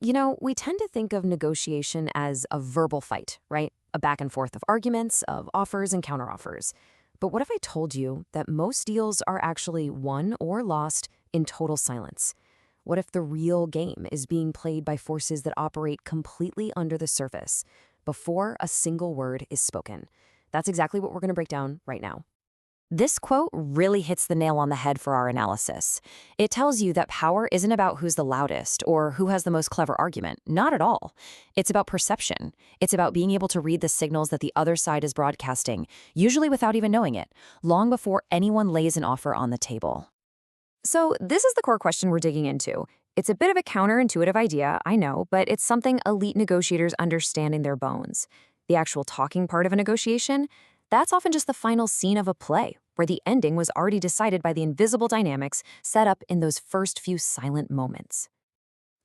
We tend to think of negotiation as a verbal fight, right? A back and forth of arguments, of offers and counteroffers. But what if I told you that most deals are actually won or lost in total silence? What if the real game is being played by forces that operate completely under the surface, before a single word is spoken? That's exactly what we're going to break down right now. This quote really hits the nail on the head for our analysis. It tells you that power isn't about who's the loudest or who has the most clever argument. Not at all. It's about perception. It's about being able to read the signals that the other side is broadcasting, usually without even knowing it, long before anyone lays an offer on the table. So this is the core question we're digging into. It's a bit of a counterintuitive idea, I know, but it's something elite negotiators understand in their bones. The actual talking part of a negotiation, that's often just the final scene of a play, where the ending was already decided by the invisible dynamics set up in those first few silent moments.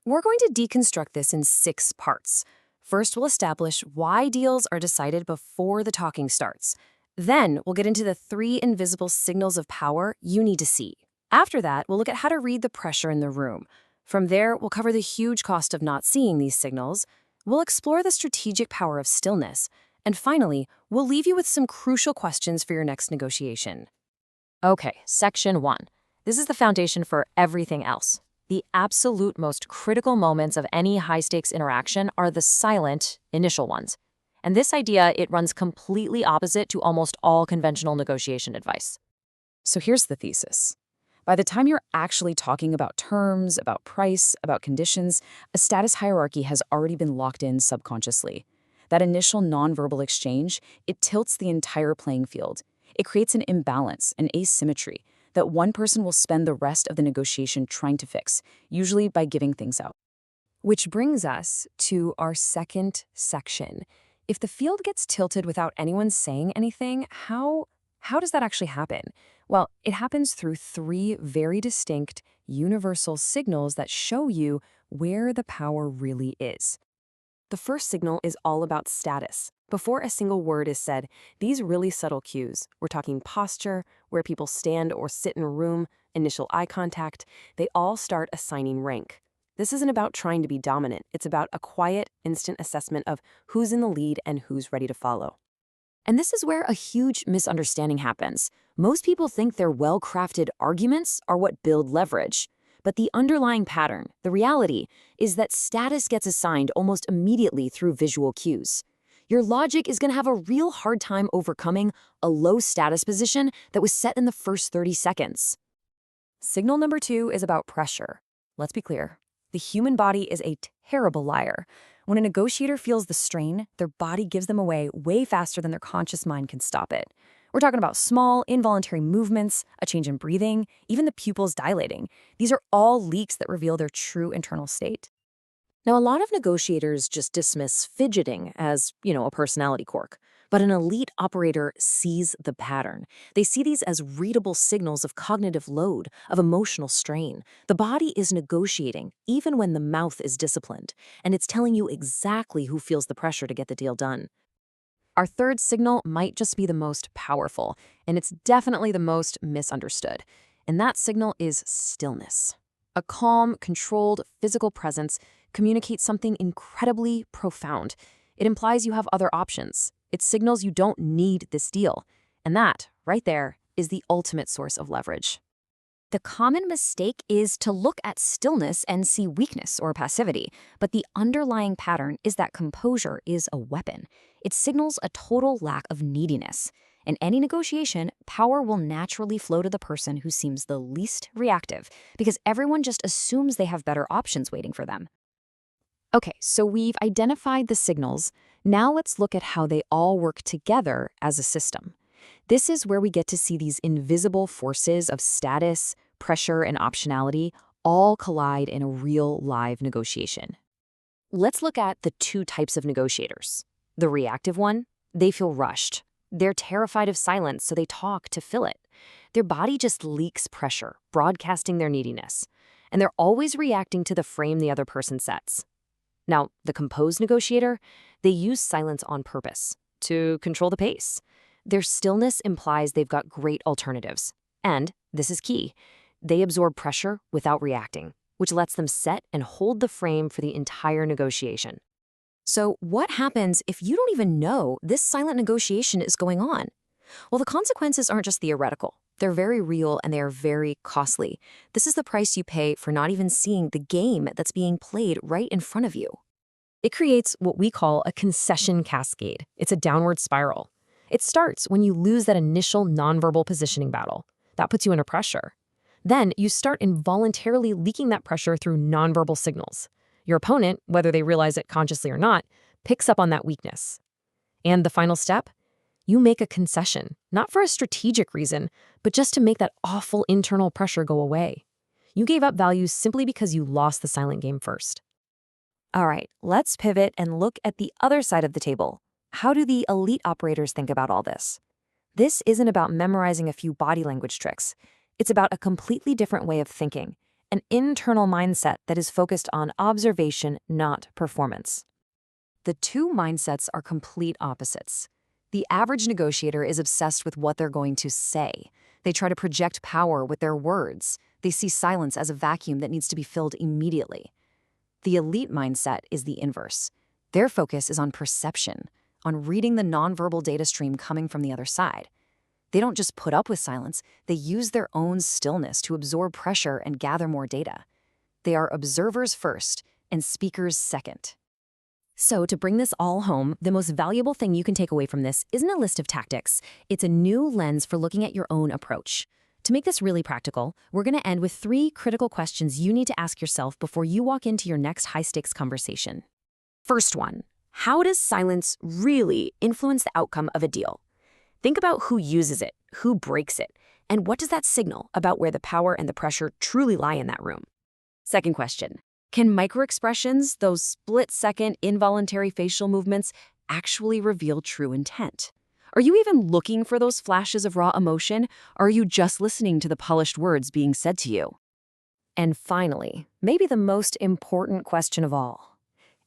We're going to deconstruct this in 6 parts. First, we'll establish why deals are decided before the talking starts. Then, we'll get into the 3 invisible signals of power you need to see. After that, we'll look at how to read the pressure in the room. From there, we'll cover the huge cost of not seeing these signals. We'll explore the strategic power of stillness. And finally, we'll leave you with some crucial questions for your next negotiation. Okay, section 1. This is the foundation for everything else. The absolute most critical moments of any high-stakes interaction are the silent, initial ones. And this idea, it runs completely opposite to almost all conventional negotiation advice. So here's the thesis. By the time you're actually talking about terms, about price, about conditions, a status hierarchy has already been locked in subconsciously. That initial nonverbal exchange, it tilts the entire playing field. It creates an imbalance, an asymmetry, that one person will spend the rest of the negotiation trying to fix, usually by giving things out. Which brings us to our second section. If the field gets tilted without anyone saying anything, how does that actually happen? Well, it happens through 3 very distinct, universal signals that show you where the power really is. The first signal is all about status. Before a single word is said, these really subtle cues, we're talking posture, where people stand or sit in a room, initial eye contact, they all start assigning rank. This isn't about trying to be dominant. It's about a quiet, instant assessment of who's in the lead and who's ready to follow. And this is where a huge misunderstanding happens. Most people think their well-crafted arguments are what build leverage. But the underlying pattern, the reality, is that status gets assigned almost immediately through visual cues. Your logic is going to have a real hard time overcoming a low status position that was set in the first 30 seconds. Signal number 2 is about pressure. Let's be clear. The human body is a terrible liar. When a negotiator feels the strain, their body gives them away way faster than their conscious mind can stop it. We're talking about small, involuntary movements, a change in breathing, even the pupils dilating. These are all leaks that reveal their true internal state. Now, a lot of negotiators just dismiss fidgeting as, a personality quirk. But an elite operator sees the pattern. They see these as readable signals of cognitive load, of emotional strain. The body is negotiating, even when the mouth is disciplined, and it's telling you exactly who feels the pressure to get the deal done. Our third signal might just be the most powerful, and it's definitely the most misunderstood. And that signal is stillness. A calm, controlled, physical presence communicates something incredibly profound. It implies you have other options. It signals you don't need this deal. And that, right there, is the ultimate source of leverage. The common mistake is to look at stillness and see weakness or passivity, but the underlying pattern is that composure is a weapon. It signals a total lack of neediness. In any negotiation, power will naturally flow to the person who seems the least reactive, because everyone just assumes they have better options waiting for them. Okay, so we've identified the signals. Now let's look at how they all work together as a system. This is where we get to see these invisible forces of status, pressure, and optionality all collide in a real live negotiation. Let's look at the 2 types of negotiators. The reactive one, they feel rushed. They're terrified of silence, so they talk to fill it. Their body just leaks pressure, broadcasting their neediness. And they're always reacting to the frame the other person sets. Now, the composed negotiator, they use silence on purpose to control the pace. Their stillness implies they've got great alternatives. And, this is key, they absorb pressure without reacting. which lets them set and hold the frame for the entire negotiation. So, what happens if you don't even know this silent negotiation is going on? Well, the consequences aren't just theoretical. They're very real and they are very costly. This is the price you pay for not even seeing the game that's being played right in front of you. It creates what we call a concession cascade. It's a downward spiral. It starts when you lose that initial nonverbal positioning battle. That puts you under pressure. Then you start involuntarily leaking that pressure through nonverbal signals. Your opponent, whether they realize it consciously or not, picks up on that weakness. And the final step? You make a concession, not for a strategic reason, but just to make that awful internal pressure go away. You gave up value simply because you lost the silent game first. All right, let's pivot and look at the other side of the table. How do the elite operators think about all this? This isn't about memorizing a few body language tricks. It's about a completely different way of thinking, an internal mindset that is focused on observation, not performance. The two mindsets are complete opposites. The average negotiator is obsessed with what they're going to say. They try to project power with their words. They see silence as a vacuum that needs to be filled immediately. The elite mindset is the inverse. Their focus is on perception, on reading the nonverbal data stream coming from the other side. They don't just put up with silence, they use their own stillness to absorb pressure and gather more data. They are observers first and speakers second. So to bring this all home, the most valuable thing you can take away from this isn't a list of tactics. It's a new lens for looking at your own approach. To make this really practical, we're going to end with 3 critical questions you need to ask yourself before you walk into your next high-stakes conversation. First one, how does silence really influence the outcome of a deal? Think about who uses it, who breaks it, and what does that signal about where the power and the pressure truly lie in that room? Second question, can microexpressions, those split-second involuntary facial movements, actually reveal true intent? Are you even looking for those flashes of raw emotion, or are you just listening to the polished words being said to you? And finally, maybe the most important question of all,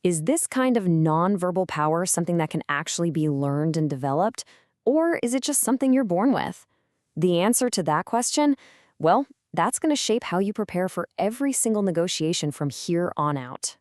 is this kind of nonverbal power something that can actually be learned and developed, or is it just something you're born with? The answer to that question, well, that's going to shape how you prepare for every single negotiation from here on out.